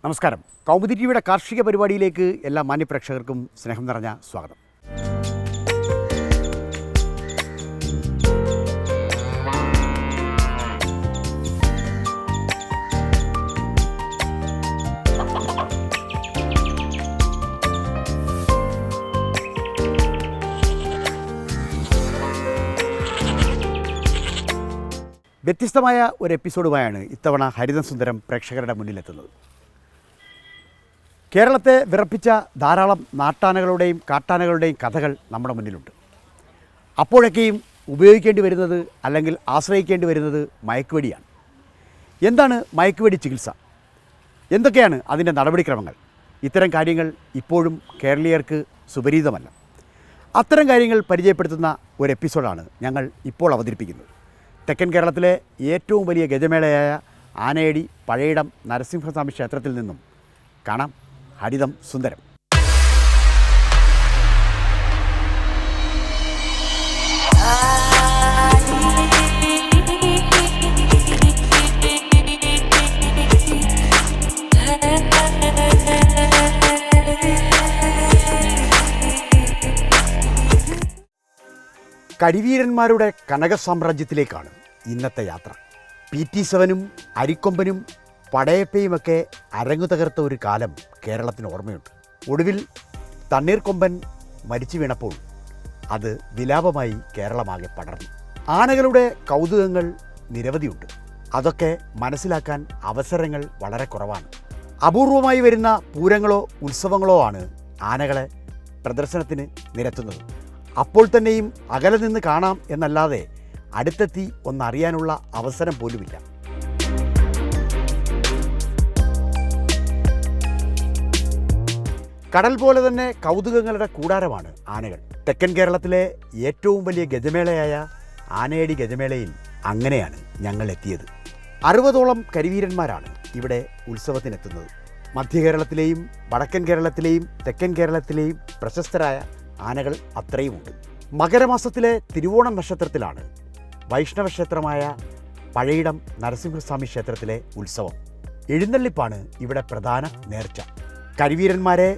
നമസ്കാരം. കൗമുദി ടിവിയുടെ കാർഷിക പരിപാടിയിലേക്ക് എല്ലാ മാന്യപ്രേക്ഷകർക്കും സ്നേഹം നിറഞ്ഞ സ്വാഗതം. വ്യത്യസ്തമായ ഒരു എപ്പിസോഡുമായാണ് ഇത്തവണ ഹരിതം സുന്ദരം പ്രേക്ഷകരുടെ മുന്നിലെത്തുന്നത്. കേരളത്തെ വിറപ്പിച്ച ധാരാളം നാട്ടാനകളുടെയും കാട്ടാനകളുടെയും കഥകൾ നമ്മുടെ മുന്നിലുണ്ട്. അപ്പോഴൊക്കെയും ഉപയോഗിക്കേണ്ടി വരുന്നത് അല്ലെങ്കിൽ ആശ്രയിക്കേണ്ടി വരുന്നത് മയക്കുവെടിയാണ്. എന്താണ് മയക്കുവെടി ചികിത്സ? എന്തൊക്കെയാണ് അതിൻ്റെ നടപടിക്രമങ്ങൾ? ഇത്തരം കാര്യങ്ങൾ ഇപ്പോഴും കേരളീയർക്ക് സുപരിചിതമല്ല. അത്തരം കാര്യങ്ങൾ പരിചയപ്പെടുത്തുന്ന ഒരു എപ്പിസോഡാണ് ഞങ്ങൾ ഇപ്പോൾ അവതരിപ്പിക്കുന്നത്. തെക്കൻ കേരളത്തിലെ ഏറ്റവും വലിയ ഗജമേളയായ ആനയടി പഴയിടം നരസിംഹസ്വാമി ക്ഷേത്രത്തിൽ നിന്നും കാണാം ഹരിതം സുന്ദരം. കരിവീരന്മാരുടെ കനക സാമ്രാജ്യത്തിലേക്കാണ് ഇന്നത്തെ യാത്ര. PT7 അരിക്കൊമ്പനും പടയപ്പയുമൊക്കെ അരങ്ങു തകർത്ത ഒരു കാലം കേരളത്തിന് ഓർമ്മയുണ്ട്. ഒടുവിൽ തണ്ണീർക്കൊമ്പൻ മരിച്ചു വീണപ്പോൾ അത് വിലാപമായി കേരളമാകെ പടർന്നു. ആനകളുടെ കൗതുകങ്ങൾ നിരവധിയുണ്ട്. അതൊക്കെ മനസ്സിലാക്കാൻ അവസരങ്ങൾ വളരെ കുറവാണ്. അപൂർവമായി വരുന്ന പൂരങ്ങളോ ഉത്സവങ്ങളോ ആണ് ആനകളെ പ്രദർശനത്തിന് നിരത്തുന്നത്. അപ്പോൾ തന്നെയും അകലെ നിന്ന് കാണാം എന്നല്ലാതെ അടുത്തെത്തി ഒന്നറിയാനുള്ള അവസരം പോലുമില്ല. കടൽ പോലെ തന്നെ കൗതുകങ്ങളുടെ കൂടാരമാണ് ആനകൾ. തെക്കൻ കേരളത്തിലെ ഏറ്റവും വലിയ ഗജമേളയായ ആനയടി ഗജമേളയിൽ അങ്ങനെയാണ് ഞങ്ങൾ എത്തിയത്. 60ഓളം കരിവീരന്മാരാണ് ഇവിടെ ഉത്സവത്തിനെത്തുന്നത്. മധ്യ കേരളത്തിലെയും വടക്കൻ കേരളത്തിലെയും തെക്കൻ കേരളത്തിലെയും പ്രശസ്തരായ ആനകൾ അത്രയുമുണ്ട്. മകരമാസത്തിലെ തിരുവോണം നക്ഷത്രത്തിലാണ് വൈഷ്ണവ ക്ഷേത്രമായ പഴയിടം നരസിംഹസ്വാമി ക്ഷേത്രത്തിലെ ഉത്സവം. എഴുന്നള്ളിപ്പാണ് ഇവിടെ പ്രധാന നേർച്ച. കരിവീരന്മാരെ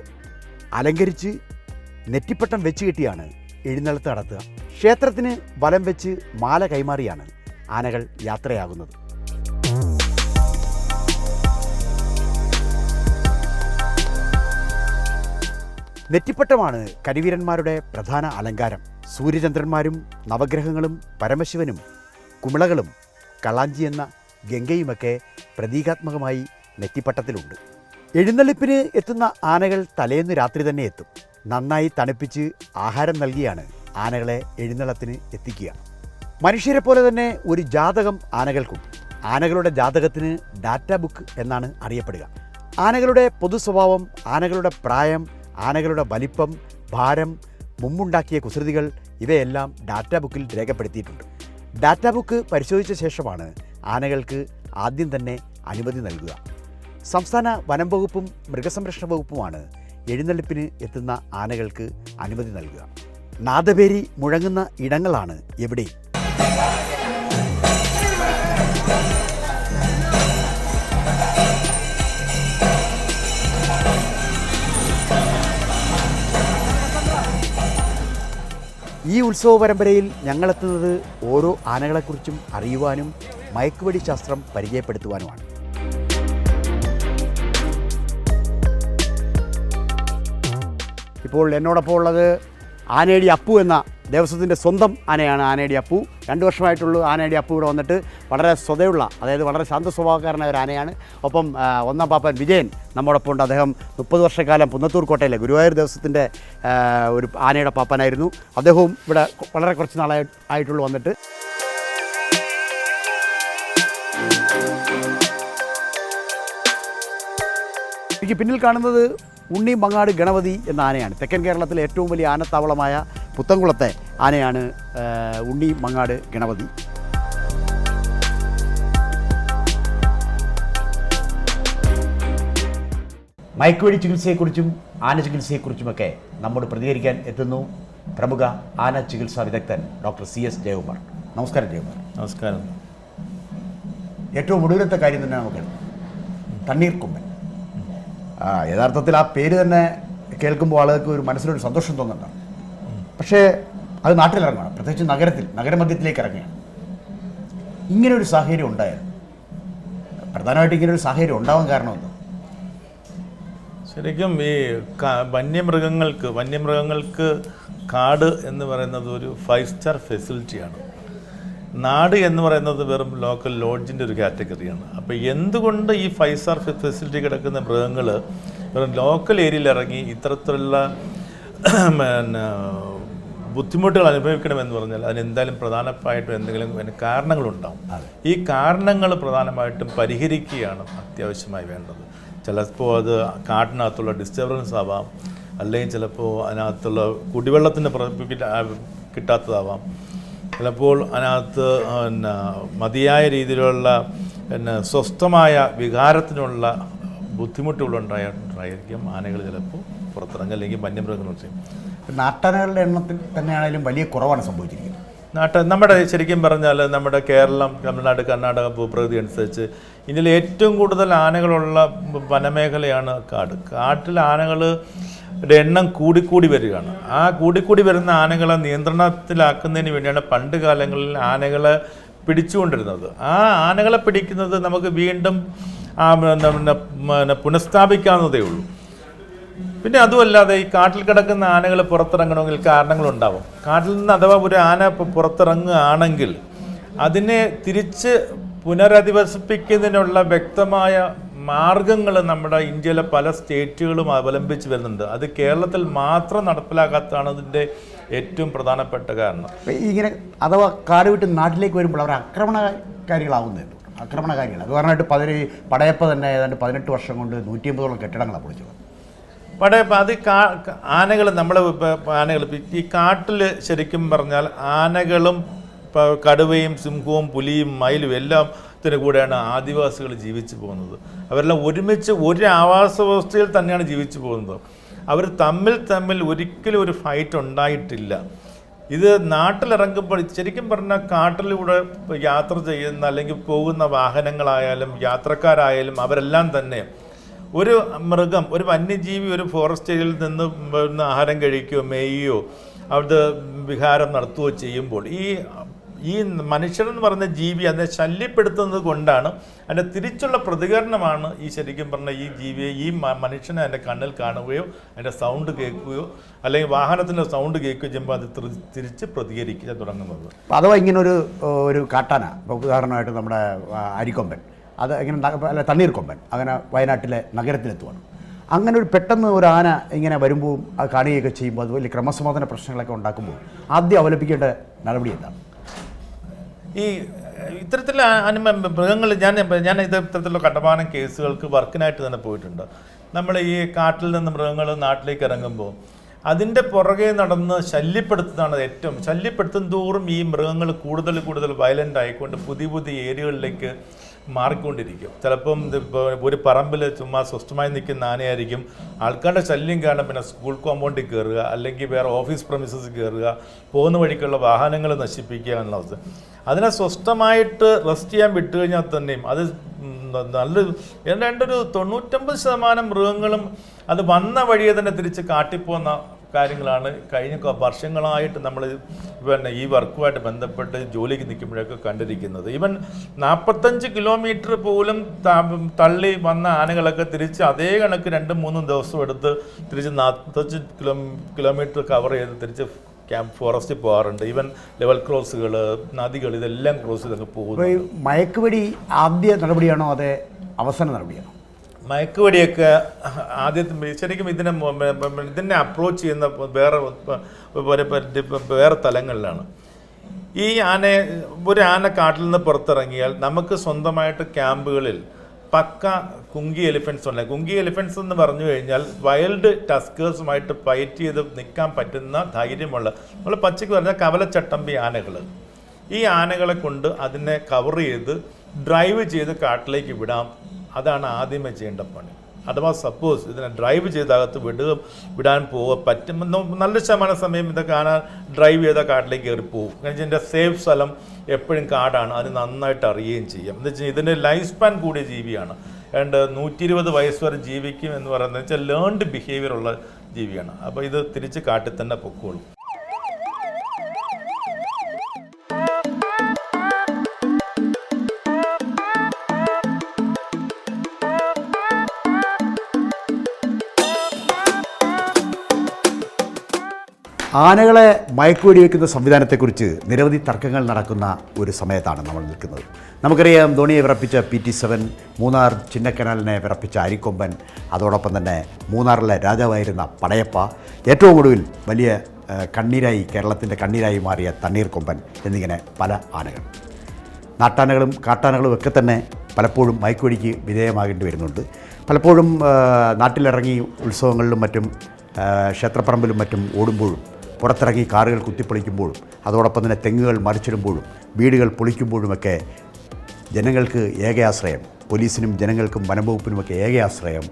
അലങ്കരിച്ച് നെറ്റിപ്പട്ടം വെച്ച് കെട്ടിയാണ് എഴുന്നള്ളത്ത് നടത്തുക. ക്ഷേത്രത്തിന് വലം വെച്ച് മാല കൈമാറിയാണ് ആനകൾ യാത്രയാകുന്നത്. നെറ്റിപ്പട്ടമാണ് കരിവീരന്മാരുടെ പ്രധാന അലങ്കാരം. സൂര്യചന്ദ്രന്മാരും നവഗ്രഹങ്ങളും പരമശിവനും കുമിളകളും കളാഞ്ചി എന്ന ഗംഗയുമൊക്കെ പ്രതീകാത്മകമായി നെറ്റിപ്പട്ടത്തിലുണ്ട്. എഴുന്നള്ളിപ്പിന് എത്തുന്ന ആനകൾ തലേന്ന് രാത്രി തന്നെ എത്തും. നന്നായി തണുപ്പിച്ച് ആഹാരം നൽകിയാണ് ആനകളെ എഴുന്നള്ളത്തിന് എത്തിക്കുക. മനുഷ്യരെ പോലെ തന്നെ ഒരു ജാതകം ആനകൾക്കുണ്ട്. ആനകളുടെ ജാതകത്തിന് ഡാറ്റാ ബുക്ക് എന്നാണ് അറിയപ്പെടുക. ആനകളുടെ പൊതു സ്വഭാവം, ആനകളുടെ പ്രായം, ആനകളുടെ വലിപ്പം, ഭാരം, മുമ്പുണ്ടാക്കിയ കുസൃതികൾ ഇവയെല്ലാം ഡാറ്റാ ബുക്കിൽ രേഖപ്പെടുത്തിയിട്ടുണ്ട്. ഡാറ്റാ ബുക്ക് പരിശോധിച്ച ശേഷമാണ് ആനകൾക്ക് ആദ്യം തന്നെ അനുമതി നൽകുക. സംസ്ഥാന വനം വകുപ്പും മൃഗസംരക്ഷണ വകുപ്പുമാണ് എഴുന്നള്ളിപ്പിന് എത്തുന്ന ആനകൾക്ക് അനുമതി നൽകുക. നാദഭേരി മുഴങ്ങുന്ന ഇടങ്ങളാണ് എവിടെ. ഈ ഉത്സവ പരമ്പരയിൽ ഞങ്ങളെത്തുന്നത് ഓരോ ആനകളെക്കുറിച്ചും അറിയുവാനും മയക്കുവെടി ശാസ്ത്രം പരിചയപ്പെടുത്തുവാനുമാണ്. ഇപ്പോൾ എന്നോടൊപ്പം ഉള്ളത് ആനയടി അപ്പു എന്ന ദേവസ്വത്തിൻ്റെ സ്വന്തം ആനയാണ് ആനയടി അപ്പു. 2 വർഷമായിട്ടുള്ളൂ ആനയടി അപ്പു ഇവിടെ വന്നിട്ട്. വളരെ സ്വതയുള്ള, അതായത് വളരെ ശാന്ത സ്വഭാവക്കാരനായ ഒരു ആനയാണ്. ഒപ്പം ഒന്നാം പാപ്പൻ വിജയൻ നമ്മോടൊപ്പം ഉണ്ട്. അദ്ദേഹം 30 വർഷക്കാലം പുന്നത്തൂർ കോട്ടയിലെ ഗുരുവായൂർ ദേവസ്വത്തിൻ്റെ ഒരു ആനയുടെ പാപ്പനായിരുന്നു. അദ്ദേഹവും ഇവിടെ വളരെ കുറച്ച് നാളായിട്ടുള്ളൂ വന്നിട്ട്. എനിക്ക് പിന്നിൽ കാണുന്നത് ഉണ്ണി മങ്ങാട് ഗണപതി എന്ന ആനയാണ്. തെക്കൻ കേരളത്തിലെ ഏറ്റവും വലിയ ആനത്താവളമായ പുത്തൻകുളത്തെ ആനയാണ് ഉണ്ണി മങ്ങാട് ഗണപതി. മയക്കുവെടി ചികിത്സയെക്കുറിച്ചും ആന ചികിത്സയെക്കുറിച്ചുമൊക്കെ നമ്മോട് പ്രതികരിക്കാൻ എത്തുന്നു പ്രമുഖ ആന ചികിത്സാ വിദഗ്ധൻ ഡോക്ടർ CS ജയകുമാർ. നമസ്കാരം ജയകുമാർ. നമസ്കാരം. ഏറ്റവും ഒടുവിലത്തെ കാര്യം തന്നെ നമുക്ക് തണ്ണീർക്കൊമ്പൻ. യഥാർത്ഥത്തിൽ ആ പേര് തന്നെ കേൾക്കുമ്പോൾ ആളുകൾക്ക് ഒരു മനസ്സിലൊരു സന്തോഷം തോന്നുന്നുണ്ടാണ്. പക്ഷേ അത് നാട്ടിലിറങ്ങണം, പ്രത്യേകിച്ച് നഗരമധ്യത്തിലേക്ക് ഇറങ്ങുകയാണ്. ഇങ്ങനൊരു സാഹചര്യം ഉണ്ടായിരുന്നു. പ്രധാനമായിട്ട് ഇങ്ങനൊരു സാഹചര്യം ഉണ്ടാവാൻ കാരണം എന്താ? ശരിക്കും ഈ വന്യമൃഗങ്ങൾക്ക് കാട് എന്ന് പറയുന്നത് ഒരു 5 സ്റ്റാർ ഫെസിലിറ്റിയാണ്. നാട് എന്ന് പറയുന്നത് വെറും ലോക്കൽ ലോഡ്ജിൻ്റെ ഒരു കാറ്റഗറിയാണ്. അപ്പോൾ എന്തുകൊണ്ട് ഈ 5 സ്റ്റാർ ഫെസിലിറ്റി കിടക്കുന്ന മൃഗങ്ങൾ വെറും ലോക്കൽ ഏരിയയിൽ ഇറങ്ങി ഇത്തരത്തിലുള്ള പിന്നെ ബുദ്ധിമുട്ടുകൾ അനുഭവിക്കണമെന്ന് പറഞ്ഞാൽ അതിനെന്തായാലും പ്രധാനമായിട്ടും എന്തെങ്കിലും കാരണങ്ങളുണ്ടാവും. ഈ കാരണങ്ങൾ പ്രധാനമായിട്ടും പരിഹരിക്കുകയാണ് അത്യാവശ്യമായി വേണ്ടത്. ചിലപ്പോൾ അത് കാട്ടിനകത്തുള്ള ഡിസ്റ്റർബൻസ് ആവാം, അല്ലെങ്കിൽ ചിലപ്പോൾ അതിനകത്തുള്ള കുടിവെള്ളത്തിന് കിട്ടാത്തതാവാം, ചിലപ്പോൾ അതിനകത്ത് പിന്നെ മതിയായ രീതിയിലുള്ള പിന്നെ സ്വസ്ഥമായ വികാരത്തിനുള്ള ബുദ്ധിമുട്ടുകളുണ്ടായിരിക്കും ആനകൾ ചിലപ്പോൾ പുറത്തിറങ്ങുക, അല്ലെങ്കിൽ വന്യമൃഗങ്ങൾ ചെയ്യും. നാട്ടാനകളുടെ എണ്ണത്തിൽ തന്നെയാണെങ്കിലും വലിയ കുറവാണ് സംഭവിച്ചിരിക്കുന്നത്. നമ്മുടെ ശരിക്കും പറഞ്ഞാൽ നമ്മുടെ കേരളം, തമിഴ്നാട്, കർണാടക ഭൂപ്രകൃതി അനുസരിച്ച് ഇന്ത്യയിൽ ഏറ്റവും കൂടുതൽ ആനകളുള്ള വനമേഖലയാണ് കാട്. കാട്ടിൽ ആനകളുടെ എണ്ണം കൂടിക്കൂടി വരികയാണ്. ആ കൂടിക്കൂടി വരുന്ന ആനകളെ നിയന്ത്രണത്തിലാക്കുന്നതിന് വേണ്ടിയാണ് പണ്ട് കാലങ്ങളിൽ ആനകളെ പിടിച്ചുകൊണ്ടിരുന്നത്. ആ ആനകളെ പിടിക്കുന്നത് നമുക്ക് വീണ്ടും പുനഃസ്ഥാപിക്കാവുന്നതേ ഉള്ളൂ. പിന്നെ അതുമല്ലാതെ ഈ കാട്ടിൽ കിടക്കുന്ന ആനകൾ പുറത്തിറങ്ങണമെങ്കിൽ കാരണങ്ങളുണ്ടാവും. കാട്ടിൽ നിന്ന് അഥവാ ഒരു ആന പുറത്തിറങ്ങുകയാണെങ്കിൽ അതിനെ തിരിച്ച് പുനരധിവസിപ്പിക്കുന്നതിനുള്ള വ്യക്തമായ മാർഗങ്ങൾ നമ്മുടെ ഇന്ത്യയിലെ പല സ്റ്റേറ്റുകളും അവലംബിച്ച് വരുന്നുണ്ട്. അത് കേരളത്തിൽ മാത്രം നടപ്പിലാക്കാത്തതാണ് ഇതിൻ്റെ ഏറ്റവും പ്രധാനപ്പെട്ട കാരണം. ഇങ്ങനെ അഥവാ കാട് വിട്ട് നാട്ടിലേക്ക് വരുമ്പോൾ അവർ ആക്രമണകാരികളാവുന്നുണ്ട്. അത് പറഞ്ഞിട്ട് പടയപ്പ തന്നെ ഏതാണ്ട് 18 വർഷം കൊണ്ട് 150ഓളം കെട്ടിടങ്ങളാണ് പൊളിച്ചത്. അത് ആനകൾ ഈ കാട്ടിൽ ശരിക്കും പറഞ്ഞാൽ ആനകളും കടുവയും സിംഹവും പുലിയും മയിലും എല്ലാത്തിനു കൂടെയാണ് ആദിവാസികൾ ജീവിച്ചു പോകുന്നത്. അവരെല്ലാം ഒരുമിച്ച് ഒരു ആവാസ വ്യവസ്ഥയിൽ തന്നെയാണ് ജീവിച്ചു പോകുന്നത്. അവർ തമ്മിൽ ഒരിക്കലും ഒരു ഫൈറ്റ് ഉണ്ടായിട്ടില്ല. ഇത് നാട്ടിലിറങ്ങുമ്പോൾ ശരിക്കും പറഞ്ഞാൽ കാട്ടിലൂടെ യാത്ര ചെയ്യുന്ന അല്ലെങ്കിൽ പോകുന്ന വാഹനങ്ങളായാലും യാത്രക്കാരായാലും അവരെല്ലാം തന്നെ ഒരു മൃഗം, ഒരു വന്യജീവി ഒരു ഫോറസ്റ്റ് ഏരിയയിൽ നിന്ന് ആഹാരം കഴിക്കുകയോ മേയുകയോ അവിടുത്തെ വിഹാരം നടത്തുകയോ ചെയ്യുമ്പോൾ ഈ മനുഷ്യനെന്ന് പറയുന്ന ജീവി അതിനെ ശല്യപ്പെടുത്തുന്നത് കൊണ്ടാണ് അതിൻ്റെ തിരിച്ചുള്ള പ്രതികരണമാണ് ഈ ശരിക്കും പറഞ്ഞാൽ ഈ ജീവിയെ, ഈ മനുഷ്യനെ അതിൻ്റെ കണ്ണിൽ കാണുകയോ അതിൻ്റെ സൗണ്ട് കേൾക്കുകയോ അല്ലെങ്കിൽ വാഹനത്തിൻ്റെ സൗണ്ട് കേൾക്കുകയോ ചെയ്യുമ്പോൾ അത് തിരിച്ച് പ്രതികരിക്കാൻ തുടങ്ങുന്നത്. അഥവാ ഇങ്ങനൊരു കാട്ടാന, ഉദാഹരണമായിട്ട് നമ്മുടെ അരിക്കൊമ്പൻ, അത് ഇങ്ങനെ തണ്ണീർക്കൊമ്പൻ അങ്ങനെ വയനാട്ടിലെ നഗരത്തിലെത്തുവാണ്. അങ്ങനെ ഒരു പെട്ടെന്ന് ഒരു ആന ഇങ്ങനെ വരുമ്പോൾ അത് കാണുകയൊക്കെ ചെയ്യുമ്പോൾ അത് വലിയ ക്രമസമാധാന പ്രശ്നങ്ങളൊക്കെ ഉണ്ടാക്കുമ്പോൾ ആദ്യം അവലംബിക്കേണ്ട നടപടി എന്താണ്? ഈ ഇത്തരത്തിലുള്ള മൃഗങ്ങൾ ഞാൻ ഇത്തരത്തിലുള്ള കണ്ടമാനം കേസുകൾക്ക് വർക്കിനായിട്ട് തന്നെ പോയിട്ടുണ്ട്. നമ്മൾ ഈ കാട്ടിൽ നിന്ന് മൃഗങ്ങൾ നാട്ടിലേക്ക് ഇറങ്ങുമ്പോൾ അതിൻ്റെ പുറകെ നടന്ന് ശല്യപ്പെടുത്തും തോറും ഈ മൃഗങ്ങൾ കൂടുതൽ വയലൻ്റ് ആയിക്കൊണ്ട് പുതിയ ഏരിയകളിലേക്ക് മാറിക്കൊണ്ടിരിക്കും. ചിലപ്പം ഒരു പറമ്പിൽ ചുമ്മാ സ്വസ്ഥമായി നിൽക്കുന്ന ആനയായിരിക്കും, ആൾക്കാരുടെ ശല്യം കാരണം പിന്നെ സ്കൂൾ കോമ്പൗണ്ടിൽ കയറുക, അല്ലെങ്കിൽ വേറെ ഓഫീസ് പ്രമിസസ് കയറുക, പോകുന്ന വഴിക്കുള്ള വാഹനങ്ങൾ നശിപ്പിക്കുക എന്നുള്ള അവസ്ഥ. അതിനെ സ്വസ്ഥമായിട്ട് റെസ്റ്റ് ചെയ്യാൻ വിട്ടു കഴിഞ്ഞാൽ തന്നെയും അത് നല്ലൊരു 99% മൃഗങ്ങളും അത് വന്ന വഴിയെ തന്നെ തിരിച്ച് കാട്ടിപ്പോകുന്ന കാര്യങ്ങളാണ് കഴിഞ്ഞ വർഷങ്ങളായിട്ട് നമ്മൾ പിന്നെ ഈ വർക്കുമായിട്ട് ബന്ധപ്പെട്ട് ജോലിക്ക് നിൽക്കുമ്പോഴൊക്കെ കണ്ടിരിക്കുന്നത്. ഈവൻ 45 കിലോമീറ്റർ പോലും തള്ളി വന്ന ആനകളൊക്കെ തിരിച്ച് അതേ കണക്ക് 2-3 ദിവസം എടുത്ത് തിരിച്ച് 45 കിലോമീറ്റർ കവർ ചെയ്ത് തിരിച്ച് ഫോറസ്റ്റിൽ പോകാറുണ്ട്. ഈവൻ ലെവൽ ക്രോസുകൾ, നദികൾ, ഇതെല്ലാം ക്രോസ് ചെയ്തൊക്കെ പോകുന്നു. മയക്കുവെടി ആദ്യ നടപടിയാണോ അതേ അവസാന നടപടിയാണോ? മയക്കുവെടിയൊക്കെ ആദ്യത്തെ ശരിക്കും ഇതിനെ അപ്രോച്ച് ചെയ്യുന്ന വേറെ തലങ്ങളിലാണ്. ഈ ഒരു ആന കാട്ടിൽ നിന്ന് പുറത്തിറങ്ങിയാൽ നമുക്ക് സ്വന്തമായിട്ട് ക്യാമ്പുകളിൽ പക്ക കുങ്കി എലിഫൻസ് ഉണ്ട്. കുങ്കി എലിഫൻസ് എന്ന് പറഞ്ഞു കഴിഞ്ഞാൽ വൈൽഡ് ടസ്കേഴ്സുമായിട്ട് ഫൈറ്റ് ചെയ്ത് നിൽക്കാൻ പറ്റുന്ന ധൈര്യമുള്ള, നമ്മൾ പച്ചയ്ക്ക് പറഞ്ഞാൽ കവലച്ചട്ടമ്പി ആനകൾ. ഈ ആനകളെ കൊണ്ട് അതിനെ കവർ ചെയ്ത് ഡ്രൈവ് ചെയ്ത് കാട്ടിലേക്ക് വിടാം. അതാണ് ആദ്യമേ ചെയ്യേണ്ട പണി. അഥവാ സപ്പോസ് ഇതിനെ ഡ്രൈവ് ചെയ്തകത്ത് വിടാൻ പറ്റും, നല്ല ശതമാനം സമയം ഇതൊക്കെ ആന ഡ്രൈവ് ചെയ്ത കാട്ടിലേക്ക് കയറി പോകും. കാരണം ഇതിൻ്റെ സേഫ് സ്ഥലം എപ്പോഴും കാടാണ്, അത് നന്നായിട്ട് അറിയുകയും ചെയ്യാം. എന്ന് വെച്ചാൽ ഇതിൻ്റെ ലൈഫ് സ്പാൻ കൂടിയ ജീവിയാണ്. ഏതാണ്ട് 120 വയസ്സ് വരെ ജീവിക്കും എന്ന് പറയുന്നത് വെച്ചാൽ ലേൺഡ് ബിഹേവിയർ ഉള്ള ജീവിയാണ്. അപ്പോൾ ഇത് തിരിച്ച് കാട്ടിൽ തന്നെ പൊക്കോളും. ആനകളെ മയക്കുവെടി വയ്ക്കുന്ന സംവിധാനത്തെക്കുറിച്ച് നിരവധി തർക്കങ്ങൾ നടക്കുന്ന ഒരു സമയത്താണ് നമ്മൾ നിൽക്കുന്നത്. നമുക്കറിയാം, ധോണിയെ വിറപ്പിച്ച PT-7, മൂന്നാർ ചിന്നക്കനാലിനെ വിറപ്പിച്ച അരിക്കൊമ്പൻ, അതോടൊപ്പം തന്നെ മൂന്നാറിലെ രാജാവായിരുന്ന പടയപ്പ, ഏറ്റവും ഒടുവിൽ വലിയ കണ്ണീരായി, കേരളത്തിൻ്റെ കണ്ണീരായി മാറിയ തണ്ണീർക്കൊമ്പൻ എന്നിങ്ങനെ പല ആനകൾ. നാട്ടാനകളും കാട്ടാനകളും ഒക്കെ തന്നെ പലപ്പോഴും മയക്കുവെടിക്ക് വിധേയമാകേണ്ടി വരുന്നുണ്ട്. പലപ്പോഴും നാട്ടിലിറങ്ങി ഉത്സവങ്ങളിലും മറ്റും ക്ഷേത്രപ്പറമ്പിലും മറ്റും ഓടുമ്പോഴും, പുറത്തിറങ്ങി കാറുകൾ കുത്തിപ്പൊളിക്കുമ്പോഴും, അതോടൊപ്പം തന്നെ തെങ്ങുകൾ മറിച്ചിടുമ്പോഴും, വീടുകൾ പൊളിക്കുമ്പോഴുമൊക്കെ ജനങ്ങൾക്ക് ഏകയാശ്രയം, പോലീസിനും ജനങ്ങൾക്കും വനംവകുപ്പിനുമൊക്കെ ഏകയാശ്രയം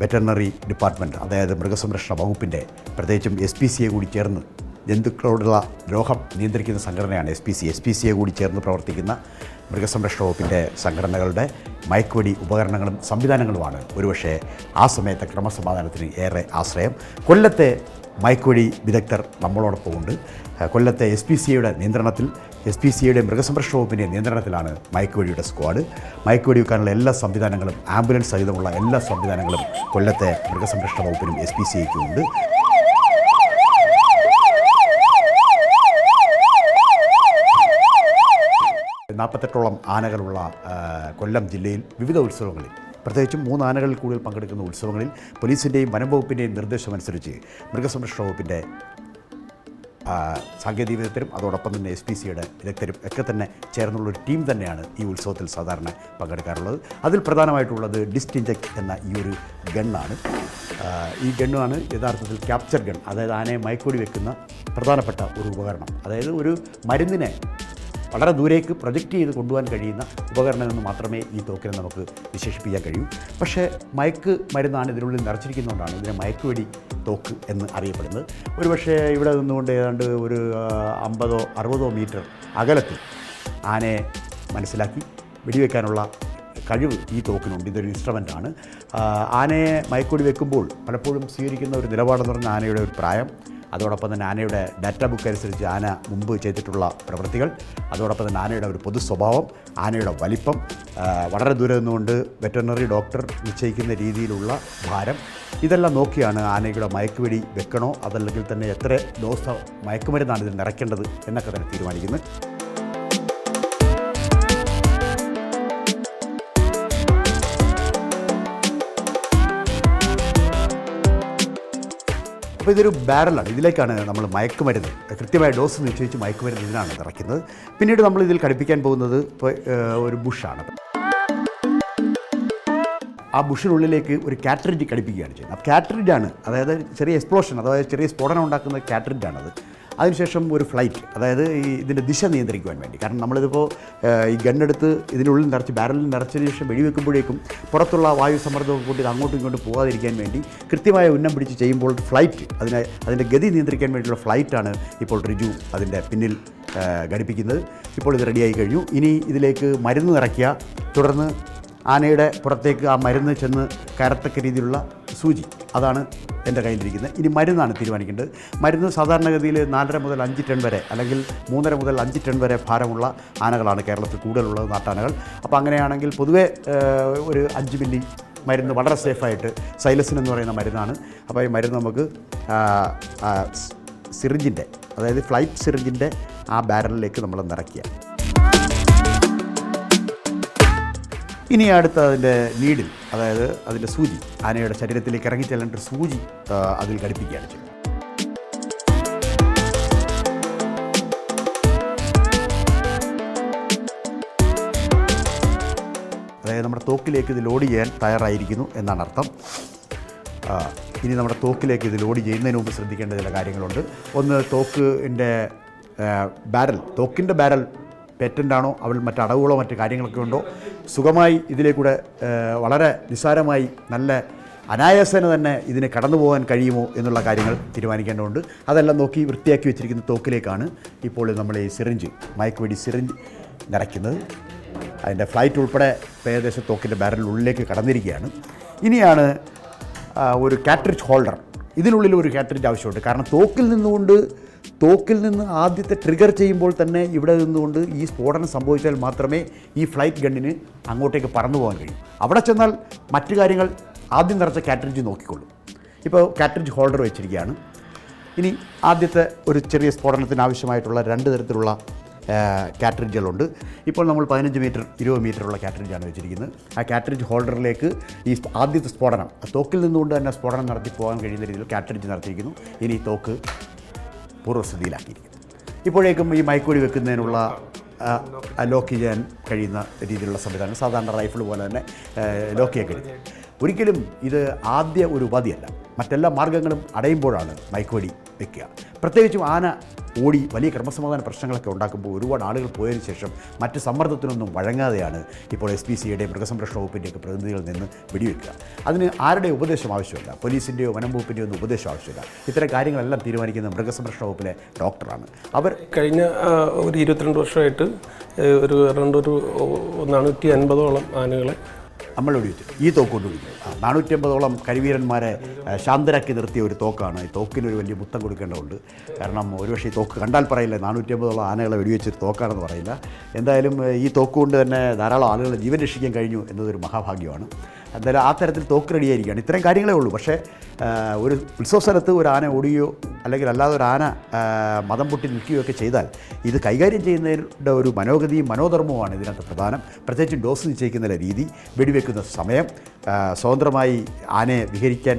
വെറ്ററിനറി ഡിപ്പാർട്ട്മെൻറ്റ്, അതായത് മൃഗസംരക്ഷണ വകുപ്പിൻ്റെ, പ്രത്യേകിച്ചും SPCയെ കൂടി ചേർന്ന് ജന്തുക്കളോടുള്ള ദ്രോഹം നിയന്ത്രിക്കുന്ന സംഘടനയാണ് SPCയെ കൂടി ചേർന്ന് പ്രവർത്തിക്കുന്ന മൃഗസംരക്ഷണ വകുപ്പിൻ്റെ സംഘടനകളുടെ മയക്കുവെടി ഉപകരണങ്ങളും സംവിധാനങ്ങളുമാണ് ഒരുപക്ഷെ ആ സമയത്തെ ക്രമസമാധാനത്തിന് ഏറെ ആശ്രയം. കൊല്ലത്തെ മയക്കുവെടി വിദഗ്ധർ നമ്മളോടൊപ്പമുണ്ട്. കൊല്ലത്തെ SPCയുടെ നിയന്ത്രണത്തിൽ, SPCയുടെ മൃഗസംരക്ഷണ വകുപ്പിൻ്റെ നിയന്ത്രണത്തിലാണ് മയക്കുവെടിയുടെ സ്ക്വാഡ്. മയക്കുവെടി വെക്കാനുള്ള എല്ലാ സംവിധാനങ്ങളും, ആംബുലൻസ് സഹിതമുള്ള എല്ലാ സംവിധാനങ്ങളും കൊല്ലത്തെ മൃഗസംരക്ഷണ വകുപ്പിനും SPCയ്ക്കും ഉണ്ട്. നാൽപ്പത്തെട്ടോളം ആനകളുള്ള കൊല്ലം ജില്ലയിൽ വിവിധ ഉത്സവങ്ങളിൽ, പ്രത്യേകിച്ചും 3 ആനകളിൽ കൂടുതൽ പങ്കെടുക്കുന്ന ഉത്സവങ്ങളിൽ പോലീസിൻ്റെയും വനംവകുപ്പിൻ്റെയും നിർദ്ദേശമനുസരിച്ച് മൃഗസംരക്ഷണ വകുപ്പിൻ്റെ സാങ്കേതിക വിദഗ്ധരും അതോടൊപ്പം തന്നെ SPCയുടെ വിദഗ്ധരും ഒക്കെ തന്നെ ചേർന്നുള്ളൊരു ടീം തന്നെയാണ് ഈ ഉത്സവത്തിൽ സാധാരണ പങ്കെടുക്കാറുള്ളത്. അതിൽ പ്രധാനമായിട്ടുള്ളത് ഡിസ്റ്റിഞ്ചക്ട് എന്ന ഈ ഒരു ഗണ്ണാണ്. ഈ ഗണ്ണാണ് യഥാർത്ഥത്തിൽ ക്യാപ്ചർ ഗൺ, അതായത് ആനയെ മയക്കുവെടി വെക്കുന്ന പ്രധാനപ്പെട്ട ഒരു ഉപകരണം. അതായത് ഒരു മരുന്നിനെ വളരെ ദൂരേക്ക് പ്രൊജക്റ്റ് ചെയ്ത് കൊണ്ടുപോകാൻ കഴിയുന്ന ഉപകരണം എന്ന് മാത്രമേ ഈ തോക്കിനെ നമുക്ക് വിശേഷിപ്പിക്കാൻ കഴിയൂ. പക്ഷേ മയക്ക് മരുന്നാണ് ഇതിനുള്ളിൽ നിറച്ചിരിക്കുന്നതുകൊണ്ടാണ് ഇതിനെ മയക്കുവെടി തോക്ക് എന്ന് അറിയപ്പെടുന്നത്. ഒരുപക്ഷേ ഇവിടെ നിന്നുകൊണ്ട് ഏതാണ്ട് ഒരു 50-60 മീറ്റർ അകലത്തിൽ ആനയെ മനസ്സിലാക്കി വെടിവെക്കാനുള്ള കഴിവ് ഈ തോക്കിനുണ്ട്. ഇതൊരു ഇൻസ്ട്രുമെൻ്റാണ്. ആനയെ മയക്കുവെടി വെക്കുമ്പോൾ പലപ്പോഴും സ്വീകരിക്കുന്ന ഒരു നിലപാടെന്ന് പറഞ്ഞാൽ ആനയുടെ ഒരു പ്രായം, അതോടൊപ്പം തന്നെ ആനയുടെ ഡാറ്റ ബുക്ക് അനുസരിച്ച് ആന മുമ്പ് ചെയ്തിട്ടുള്ള പ്രവൃത്തികൾ, അതോടൊപ്പം തന്നെ ആനയുടെ ഒരു പൊതു സ്വഭാവം, ആനയുടെ വലിപ്പം, വളരെ ദൂരെ നിന്നുകൊണ്ട് വെറ്ററിനറി ഡോക്ടർ നിശ്ചയിക്കുന്ന രീതിയിലുള്ള ഭാരം, ഇതെല്ലാം നോക്കിയാണ് ആനയുടെ മയക്കുവെടി വെക്കണോ അതല്ലെങ്കിൽ തന്നെ എത്ര ഡോസ് മയക്കുമരുന്നാണ് ഇതിൽ നിറയ്ക്കേണ്ടത് എന്നൊക്കെ തന്നെ തീരുമാനിക്കുന്നത്. അപ്പോൾ ഇതൊരു ബാരലാണ്. ഇതിലേക്കാണ് നമ്മൾ മയക്കുമരുന്ന്, കൃത്യമായ ഡോസ് നിശ്ചയിച്ച് മയക്കുമരുന്ന് ഇതിനാണ് നിറയ്ക്കുന്നത്. പിന്നീട് നമ്മൾ ഇതിൽ ഘടിപ്പിക്കാൻ പോകുന്നത് ഇപ്പോൾ ഒരു ബുഷാണ്. ആ ബുഷിനുള്ളിലേക്ക് ഒരു കാറ്ററിഡ്ജ് ഘടിപ്പിക്കുകയാണ് ചെയ്യുന്നത്. ആ കാറ്ററിഡ്ജാണ്, അതായത് ചെറിയ എക്സ്പ്ലോഷൻ, അതായത് ചെറിയ സ്ഫോടനം ഉണ്ടാക്കുന്ന കാറ്ററിഡ്ജാണത്. അതിനുശേഷം ഒരു ഫ്ലൈറ്റ്, അതായത് ഇതിൻ്റെ ദിശ നിയന്ത്രിക്കുവാൻ വേണ്ടി. കാരണം നമ്മളിതിപ്പോൾ ഈ ഗണ്ണെടുത്ത് ഇതിനുള്ളിൽ നിറച്ച്, ബാരലിൽ നിറച്ചതിന് ശേഷം വെടിവെക്കുമ്പോഴേക്കും പുറത്തുള്ള വായു സമ്മർദ്ദമൊക്കെ കൂട്ടി അങ്ങോട്ടും ഇങ്ങോട്ടും പോകാതിരിക്കാൻ വേണ്ടി കൃത്യമായ ഉന്നം പിടിച്ച് ചെയ്യുമ്പോൾ ഫ്ലൈറ്റ്, അതിൻ്റെ ഗതി നിയന്ത്രിക്കാൻ വേണ്ടിയുള്ള ഫ്ലൈറ്റാണ് ഇപ്പോൾ റിജു അതിൻ്റെ പിന്നിൽ ഘടിപ്പിക്കുന്നത്. ഇപ്പോൾ ഇത് റെഡിയായി കഴിഞ്ഞു. ഇനി ഇതിലേക്ക് മരുന്ന് നിറയ്ക്കുക, തുടർന്ന് ആനയുടെ പുറത്തേക്ക് ആ മരുന്ന് ചെന്ന് കയറത്തക്ക രീതിയിലുള്ള സൂചി, അതാണ് എൻ്റെ കയ്യിലിരിക്കുന്നത്. ഇനി മരുന്നാണ് തീരുമാനിക്കേണ്ടത്. മരുന്ന് സാധാരണഗതിയിൽ 4.5 മുതൽ 5 ടൺ വരെ, അല്ലെങ്കിൽ 3.5 മുതൽ 5 ടൺ വരെ ഭാരമുള്ള ആനകളാണ് കേരളത്തിൽ കൂടുതലുള്ളത്, നാട്ടാനകൾ. അപ്പോൾ അങ്ങനെയാണെങ്കിൽ പൊതുവേ ഒരു 5 മില്ലി മരുന്ന് വളരെ സേഫായിട്ട്, സൈലസിൻ എന്ന് പറയുന്ന മരുന്നാണ്. അപ്പോൾ ഈ മരുന്ന് നമുക്ക് സിറിഞ്ചിൻ്റെ, അതായത് ഫ്ലൈറ്റ് സിറിഞ്ചിൻ്റെ ആ ബാരലിലേക്ക് നമ്മൾ നിറയ്ക്കുക. ഇനി അടുത്ത അതിൻ്റെ നീഡിൽ, അതായത് അതിൻ്റെ സൂചി, ആനയുടെ ശരീരത്തിലേക്ക് ഇറങ്ങി ചെല്ലേണ്ട ഒരു സൂചി അതിൽ ഘടിപ്പിക്കുകയാണ് ചെയ്യുന്നത്. അതായത് നമ്മുടെ തോക്കിലേക്ക് ഇത് ലോഡ് ചെയ്യാൻ തയ്യാറായിരിക്കുന്നു എന്നാണ് അർത്ഥം. ഇനി നമ്മുടെ തോക്കിലേക്ക് ഇത് ലോഡ് ചെയ്യുന്നതിന് മുമ്പ് ശ്രദ്ധിക്കേണ്ട ചില കാര്യങ്ങളുണ്ട്. ഒന്ന്, തോക്കിൻ്റെ ബാരൽ പേറ്റൻ്റാണോ, അവൾ മറ്റടവുകളോ മറ്റ് കാര്യങ്ങളൊക്കെ ഉണ്ടോ, സുഖമായി ഇതിലേക്കൂടെ വളരെ നിസ്സാരമായി നല്ല അനായാസേന തന്നെ ഇതിനെ കടന്നു പോകാൻ കഴിയുമോ എന്നുള്ള കാര്യങ്ങൾ തീരുമാനിക്കേണ്ടതുണ്ട്. അതെല്ലാം നോക്കി വൃത്തിയാക്കി വെച്ചിരിക്കുന്ന തോക്കിലേക്കാണ് ഇപ്പോൾ നമ്മൾ ഈ സിറിഞ്ച്, മയക്കുവെടി സിറിഞ്ച് നിറയ്ക്കുന്നത്. അതിൻ്റെ ഫ്ലൈറ്റ് ഉൾപ്പെടെ ഏകദേശം തോക്കിൻ്റെ ബാരലിനുള്ളിലേക്ക് കടന്നിരിക്കുകയാണ്. ഇനിയാണ് ഒരു കാട്രിഡ്ജ് ഹോൾഡർ. ഇതിനുള്ളിൽ ഒരു കാട്രിഡ്ജ് ആവശ്യമുണ്ട്. കാരണം തോക്കിൽ നിന്ന് ആദ്യത്തെ ട്രിഗർ ചെയ്യുമ്പോൾ തന്നെ ഇവിടെ നിന്നുകൊണ്ട് ഈ സ്ഫോടനം സംഭവിച്ചാൽ മാത്രമേ ഈ ഫ്ലൈറ്റ് ഗണ്ണിന് അങ്ങോട്ടേക്ക് പറന്നു പോകാൻ കഴിയും. അവിടെ ചെന്നാൽ മറ്റു കാര്യങ്ങൾ ആദ്യം നിറച്ച കാട്രിഡ്ജ് നോക്കിക്കൊള്ളും. ഇപ്പോൾ കാട്രിഡ്ജ് ഹോൾഡർ വെച്ചിരിക്കുകയാണ്. ഇനി ആദ്യത്തെ ഒരു ചെറിയ സ്ഫോടനത്തിന് ആവശ്യമായിട്ടുള്ള 2 തരത്തിലുള്ള കാട്രിഡ്ജുകളുണ്ട്. ഇപ്പോൾ നമ്മൾ 15 മീറ്റർ 20 മീറ്ററുള്ള കാട്രിഡ്ജാണ് വെച്ചിരിക്കുന്നത്. ആ കാട്രിഡ്ജ് ഹോൾഡറിലേക്ക് ഈ ആദ്യത്തെ സ്ഫോടനം തോക്കിൽ നിന്നുകൊണ്ട് തന്നെ സ്ഫോടനം നടത്തി പോകാൻ കഴിയുന്ന രീതിയിൽ കാട്രിഡ്ജ് നടത്തിയിരിക്കുന്നു. ഇനി തോക്ക് പൂർവ്വസ്ഥിതിയിലാക്കിയിരിക്കുന്നു. ഇപ്പോഴേക്കും ഈ മയക്കുവെടി വെക്കുന്നതിനുള്ള ലോക്ക് ചെയ്യാൻ കഴിയുന്ന രീതിയിലുള്ള സംവിധാനം സാധാരണ റൈഫിൾ പോലെ തന്നെ ലോക്ക് ചെയ്യാൻ കഴിയും. ഒരിക്കലും ഇത് ആദ്യ ഒരു ഉപാധിയല്ല. മറ്റെല്ലാ മാർഗ്ഗങ്ങളും അടയുമ്പോഴാണ് മയക്കുവെടി വെക്കുക. പ്രത്യേകിച്ചും ആന ഓടി വലിയ ക്രമസമാധാന പ്രശ്നങ്ങളൊക്കെ ഉണ്ടാക്കുമ്പോൾ ഒരുപാട് ആളുകൾ പോയതിനു ശേഷം മറ്റ് സമ്മർദ്ദത്തിനൊന്നും വഴങ്ങാതെയാണ് ഇപ്പോൾ SPCA മൃഗസംരക്ഷണ വകുപ്പിൻ്റെയൊക്കെ പ്രതിനിധികളിൽ നിന്ന് വെടിവെക്കുക. അതിന് ആരുടെ ഉപദേശം ആവശ്യമില്ല. പോലീസിൻ്റെയോ വനം വകുപ്പിൻ്റെയോ ഒന്നും ഉപദേശം ആവശ്യമില്ല. ഇത്തരം കാര്യങ്ങളെല്ലാം തീരുമാനിക്കുന്ന മൃഗസംരക്ഷണ വകുപ്പിലെ ഡോക്ടറാണ്. അവർ കഴിഞ്ഞ ഒരു 22 വർഷമായിട്ട് ഒരു അറൗണ്ട് ഒരു 450ഓളം ആനകളെ നമ്മൾ വെടിവെച്ചു. ഈ തോക്ക് കൊണ്ട് വെടിവെച്ചു. 450ഓളം കരിവീരന്മാരെ ശാന്തരാക്കി നിർത്തിയ ഒരു തോക്കാണ്. ഈ തോക്കിനൊരു വലിയ മുത്തം കൊടുക്കേണ്ടതുണ്ട്. കാരണം ഒരുപക്ഷെ ഈ തോക്ക് കണ്ടാൽ പറയില്ല 450ഓളം ആനകളെ വെടിവെച്ചൊരു തോക്കാണെന്ന് പറയില്ല. എന്തായാലും ഈ തോക്ക് കൊണ്ട് തന്നെ ധാരാളം ആളുകളെ ജീവൻ രക്ഷിക്കാൻ കഴിഞ്ഞു എന്നതൊരു മഹാഭാഗ്യമാണ്. എന്തായാലും ആ തരത്തിൽ തോക്ക് റെഡിയായിരിക്കുകയാണ്. ഇത്രയും കാര്യങ്ങളേ ഉള്ളൂ. പക്ഷേ ഒരു ഉത്സവ സ്ഥലത്ത് ഒരു ആന ഓടുകയോ അല്ലെങ്കിൽ അല്ലാതെ ഒരു ആന മതം പൊട്ടി നിൽക്കുകയോ ഒക്കെ ചെയ്താൽ ഇത് കൈകാര്യം ചെയ്യുന്നതിൻ്റെ ഒരു മനോഗതിയും മനോധർമ്മവുമാണ് ഇതിനകത്ത് പ്രധാനം. പ്രത്യേകിച്ചും ഡോസ് നിശ്ചയിക്കുന്ന രീതി, വെടിവെക്കുന്ന സമയം, സ്വതന്ത്രമായി ആനയെ വിഹരിക്കാൻ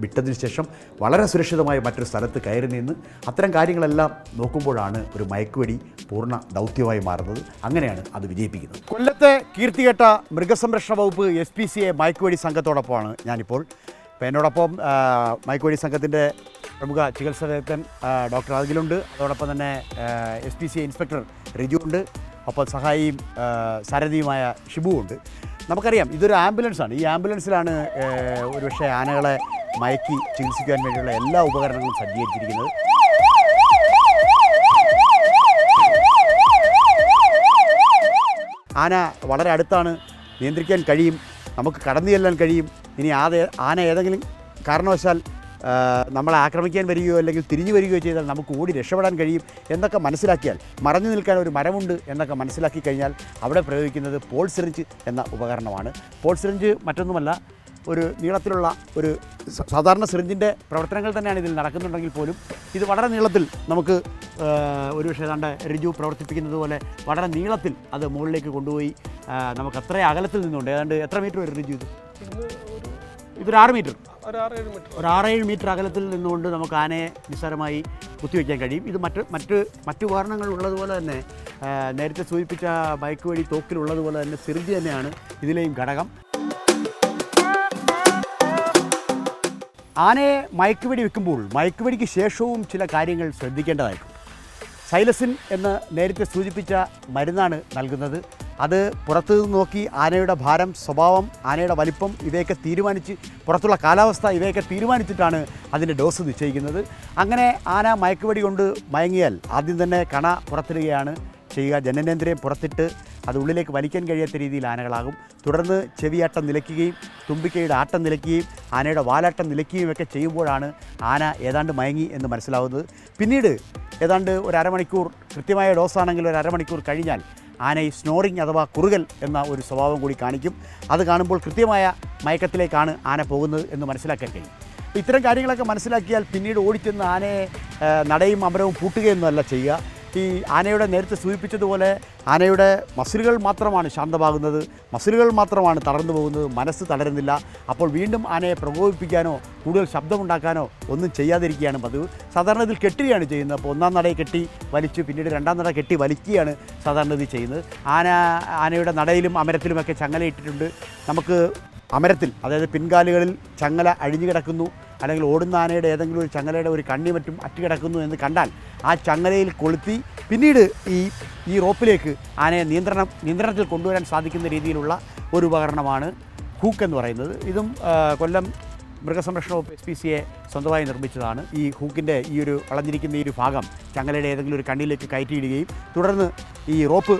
വിട്ടതിന് ശേഷം വളരെ സുരക്ഷിതമായി മറ്റൊരു സ്ഥലത്ത് കയറി നിന്ന് അത്തരം കാര്യങ്ങളെല്ലാം നോക്കുമ്പോഴാണ് ഒരു മയക്കുവെടി പൂർണ്ണ ദൗത്യമായി മാറുന്നത്. അങ്ങനെയാണ് അത് വിജയിപ്പിക്കുന്നത്. കൊല്ലത്തെ കീർത്തികെട്ട മൃഗസംരക്ഷണ വകുപ്പ് SPCA മയക്കുവെടി സംഘത്തോടൊപ്പമാണ് ഞാനിപ്പോൾ. ഇപ്പോൾ എന്നോടൊപ്പം മയക്കുവെടി സംഘത്തിൻ്റെ പ്രമുഖ ചികിത്സാ വിദഗ്ധൻ ഡോക്ടർ അഖിലുണ്ട്. അതോടൊപ്പം തന്നെ SPCA ഇൻസ്പെക്ടർ റിജു ഉണ്ട്. ഒപ്പം സഹായിയും സാരഥിയുമായ ഷിബുവുണ്ട്. നമുക്കറിയാം ഇതൊരു ആംബുലൻസാണ്. ഈ ആംബുലൻസിലാണ് ഒരുപക്ഷെ ആനകളെ മയക്കി ചികിത്സിക്കാൻ വേണ്ടിയുള്ള എല്ലാ ഉപകരണങ്ങളും സജ്ജീകരിച്ചിരിക്കുന്നത്. ആന വളരെ അടുത്താണ്, നിയന്ത്രിക്കാൻ കഴിയും, നമുക്ക് കടന്നു ചെല്ലാൻ കഴിയും. ഇനി ആന ഏതെങ്കിലും കാരണവശാൽ നമ്മളെ ആക്രമിക്കാൻ വരികയോ അല്ലെങ്കിൽ തിരിഞ്ഞു വരികയോ ചെയ്താൽ നമുക്ക് ഓടി രക്ഷപ്പെടാൻ കഴിയും എന്നൊക്കെ മനസ്സിലാക്കിയാൽ, മറഞ്ഞു നിൽക്കാൻ ഒരു മരമുണ്ട് എന്നൊക്കെ മനസ്സിലാക്കി കഴിഞ്ഞാൽ അവിടെ പ്രയോഗിക്കുന്നത് പോൾ സിറിഞ്ച് എന്ന ഉപകരണമാണ്. പോൾ സിറിഞ്ച് മറ്റൊന്നുമല്ല, ഒരു നീളത്തിലുള്ള ഒരു സാധാരണ സിറിഞ്ചിൻ്റെ പ്രവർത്തനങ്ങൾ തന്നെയാണ് ഇതിൽ നടക്കുന്നുണ്ടെങ്കിൽ പോലും ഇത് വളരെ നീളത്തിൽ നമുക്ക് ഒരുപക്ഷെ ഏതാണ്ട് റിജു പ്രവർത്തിപ്പിക്കുന്നത് പോലെ വളരെ നീളത്തിൽ അത് മുകളിലേക്ക് കൊണ്ടുപോയി നമുക്ക് അത്ര അകലത്തിൽ നിന്നുകൊണ്ട് ഏതാണ്ട് എത്ര മീറ്റർ വരും റിജു? ഇതൊരു 6 മീറ്റർ, ഒരു 6-7 മീറ്റർ അകലത്തിൽ നിന്നുകൊണ്ട് നമുക്ക് ആനയെ നിസ്സാരമായി കുത്തിവയ്ക്കാൻ കഴിയും. ഇത് മറ്റു ഉപകരണങ്ങൾ ഉള്ളതുപോലെ തന്നെ നേരത്തെ സൂചിപ്പിച്ച മയക്കുവെടി തോക്കിലുള്ളതുപോലെ തന്നെ സിറിഞ്ച് തന്നെയാണ് ഇതിലെയും ഘടകം. ആനയെ മയക്കുവെടി വെക്കുമ്പോൾ മയക്കുവെടിക്ക് ശേഷവും ചില കാര്യങ്ങൾ ശ്രദ്ധിക്കേണ്ടതായിട്ടുണ്ട്. സൈലസിൻ എന്ന് നേരത്തെ സൂചിപ്പിച്ച മരുന്നാണ് നൽകുന്നത്. അത് പുറത്തു നിന്ന് നോക്കി ആനയുടെ ഭാരം, സ്വഭാവം, ആനയുടെ വലിപ്പം ഇവയൊക്കെ തീരുമാനിച്ച്, പുറത്തുള്ള കാലാവസ്ഥ ഇവയൊക്കെ തീരുമാനിച്ചിട്ടാണ് അതിൻ്റെ ഡോസ് നിശ്ചയിക്കുന്നത്. അങ്ങനെ ആന മയക്കുവെടി കൊണ്ട് മയങ്ങിയാൽ ആദ്യം തന്നെ കണ പുറത്തിടുകയാണ് ചെയ്യുക. ജനനേന്ദ്രിയം പുറത്തിട്ട് അത് ഉള്ളിലേക്ക് വലിക്കാൻ കഴിയാത്ത രീതിയിൽ ആനകളാകും. തുടർന്ന് ചെവിയാട്ടം നിലയ്ക്കുകയും തുമ്പിക്കൈയുടെ ആട്ടം നിലയ്ക്കുകയും ആനയുടെ വാലാട്ടം നിലയ്ക്കുകയും ഒക്കെ ചെയ്യുമ്പോഴാണ് ആന ഏതാണ്ട് മയങ്ങി എന്ന് മനസ്സിലാവുന്നത്. പിന്നീട് ഏതാണ്ട് ഒരു അരമണിക്കൂർ, കൃത്യമായ ഡോസാണെങ്കിൽ ഒരു അരമണിക്കൂർ കഴിഞ്ഞാൽ ആന ഈ സ്നോറിങ് അഥവാ കുറുകൽ എന്ന ഒരു സ്വഭാവം കൂടി കാണിക്കും. അത് കാണുമ്പോൾ കൃത്യമായ മയക്കത്തിലേക്കാണ് ആന പോകുന്നത് എന്ന് മനസ്സിലാക്കാൻ കഴിയും. ഇത്തരം കാര്യങ്ങളൊക്കെ മനസ്സിലാക്കിയാൽ പിന്നീട് ഓടിച്ചെന്ന് ആനയെ നടയും അമരവും പൂട്ടുകയൊന്നുമല്ല ചെയ്യുക. ഈ ആനയുടെ നേരത്തെ സൂചിപ്പിച്ചതുപോലെ ആനയുടെ മസിലുകൾ മാത്രമാണ് ശാന്തമാകുന്നത്, മസിലുകൾ മാത്രമാണ് തളർന്നു പോകുന്നത്, മനസ്സ് തളരുന്നില്ല. അപ്പോൾ വീണ്ടും ആനയെ പ്രകോപിപ്പിക്കാനോ കൂടുതൽ ശബ്ദമുണ്ടാക്കാനോ ഒന്നും ചെയ്യാതിരിക്കുകയാണ് പതിവ്. സാധാരണ ഇതിൽ കെട്ടുകയാണ് ചെയ്യുന്നത്. അപ്പോൾ ഒന്നാം നടയെ കെട്ടി വലിച്ചു, പിന്നീട് രണ്ടാം നട കെട്ടി വലിക്കുകയാണ് സാധാരണ ഇത് ചെയ്യുന്നത്. ആനയുടെ നടയിലും അമരത്തിലുമൊക്കെ ചങ്ങല ഇട്ടിട്ടുണ്ട്. നമുക്ക് അമരത്തിൽ, അതായത് പിൻകാലുകളിൽ ചങ്ങല അഴിഞ്ഞു കിടക്കുന്നു, അല്ലെങ്കിൽ ഓടുന്ന ആനയുടെ ഏതെങ്കിലും ഒരു ചങ്ങലയുടെ ഒരു കണ്ണി മറ്റും അറ്റുകിടക്കുന്നു എന്ന് കണ്ടാൽ ആ ചങ്ങലയിൽ കൊളുത്തി പിന്നീട് ഈ റോപ്പിലേക്ക് ആനയെ നിയന്ത്രണത്തിൽ കൊണ്ടുവരാൻ സാധിക്കുന്ന രീതിയിലുള്ള ഒരു ഉപകരണമാണ് ഹൂക്ക് എന്ന് പറയുന്നത്. ഇതും കൊല്ലം മൃഗസംരക്ഷണ വകുപ്പ് SPCA സ്വന്തമായി നിർമ്മിച്ചതാണ്. ഈ ഹൂക്കിൻ്റെ ഈ ഒരു വളഞ്ഞിരിക്കുന്ന ഈ ഒരു ഭാഗം ചങ്ങലയുടെ ഏതെങ്കിലും ഒരു കണ്ണിലേക്ക് കയറ്റിയിടുകയും തുടർന്ന് ഈ റോപ്പ്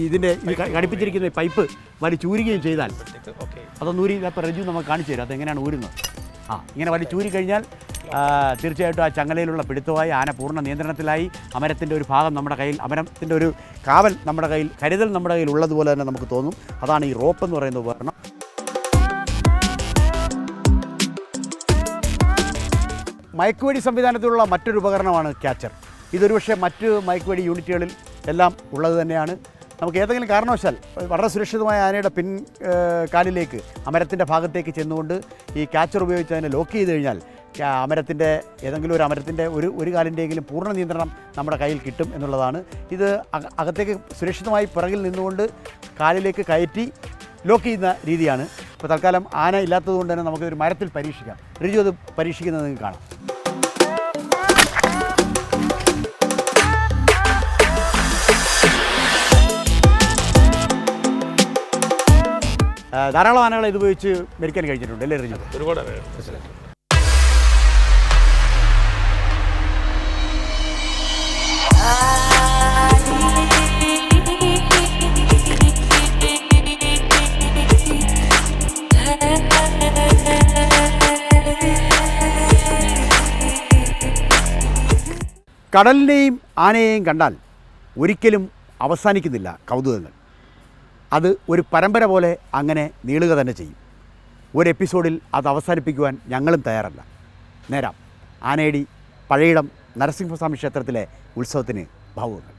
ഇതിൻ്റെ ഘടിപ്പിച്ചിരിക്കുന്ന ഈ പൈപ്പ് വലിച്ചൂരുകയും ചെയ്താൽ അതൊന്ന് ഊരി ഇപ്പോൾ റജു നമുക്ക് കാണിച്ചു തരും അതെങ്ങനെയാണ് ഊരുന്നത്. ഇങ്ങനെ വലിച്ചൂരി കഴിഞ്ഞാൽ തീർച്ചയായിട്ടും ആ ചങ്ങലയിലുള്ള പിടുത്തമായി ആന പൂർണ്ണ നിയന്ത്രണത്തിലായി. അമരത്തിൻ്റെ ഒരു ഭാഗം നമ്മുടെ കയ്യിൽ, അമരത്തിൻ്റെ ഒരു കാവൽ നമ്മുടെ കയ്യിൽ, കരുതൽ നമ്മുടെ കയ്യിൽ ഉള്ളതുപോലെ തന്നെ നമുക്ക് തോന്നും. അതാണ് ഈ റോപ്പ് എന്ന് പറയുന്ന ഉപകരണം. മയക്കുവെടി സംവിധാനത്തിലുള്ള മറ്റൊരു ഉപകരണമാണ് ക്യാച്ചർ. ഇതൊരുപക്ഷെ മറ്റ് മയക്കുവെടി യൂണിറ്റുകളിൽ എല്ലാം ഉള്ളത് തന്നെയാണ്. നമുക്ക് ഏതെങ്കിലും കാരണവശാൽ വളരെ സുരക്ഷിതമായ ആനയുടെ പിൻ കാലിലേക്ക് അമരത്തിൻ്റെ ഭാഗത്തേക്ക് ചെന്നുകൊണ്ട് ഈ ക്യാച്ചർ ഉപയോഗിച്ച് അതിനെ ലോക്ക് ചെയ്ത് കഴിഞ്ഞാൽ അമരത്തിൻ്റെ ഏതെങ്കിലും ഒരു അമരത്തിൻ്റെ ഒരു കാലിൻ്റെയെങ്കിലും പൂർണ്ണ നിയന്ത്രണം നമ്മുടെ കയ്യിൽ കിട്ടും എന്നുള്ളതാണ്. ഇത് അകത്തേക്ക് സുരക്ഷിതമായി പിറകിൽ നിന്നുകൊണ്ട് കാലിലേക്ക് കയറ്റി ലോക്ക് ചെയ്യുന്ന രീതിയാണ്. ഇപ്പോൾ തൽക്കാലം ആന ഇല്ലാത്തതുകൊണ്ട് തന്നെ നമുക്കൊരു മരത്തിൽ പരീക്ഷിക്കാം. റിജു അത് പരീക്ഷിക്കുന്നത് നിങ്ങൾക്ക് കാണാം. ധാരാളം ആനകളെ ഇത് ഉപയോഗിച്ച് മരിക്കാൻ കഴിഞ്ഞിട്ടുണ്ട് അല്ലേ റിജു? ഒരുപാട് കടലിനെയും ആനയെയും കണ്ടാൽ ഒരിക്കലും അവസാനിക്കുന്നില്ല കൗതുകങ്ങൾ. അത് ഒരു പരമ്പര പോലെ അങ്ങനെ നീളുക തന്നെ ചെയ്യും. ഒരു എപ്പിസോഡിൽ അത് അവസാനിപ്പിക്കുവാൻ ഞങ്ങളും തയ്യാറല്ല. നേരാം ആനയടി പഴയിടം നരസിംഹസ്വാമി ക്ഷേത്രത്തിലെ ഉത്സവത്തിന് ഭാവുകങ്ങൾ.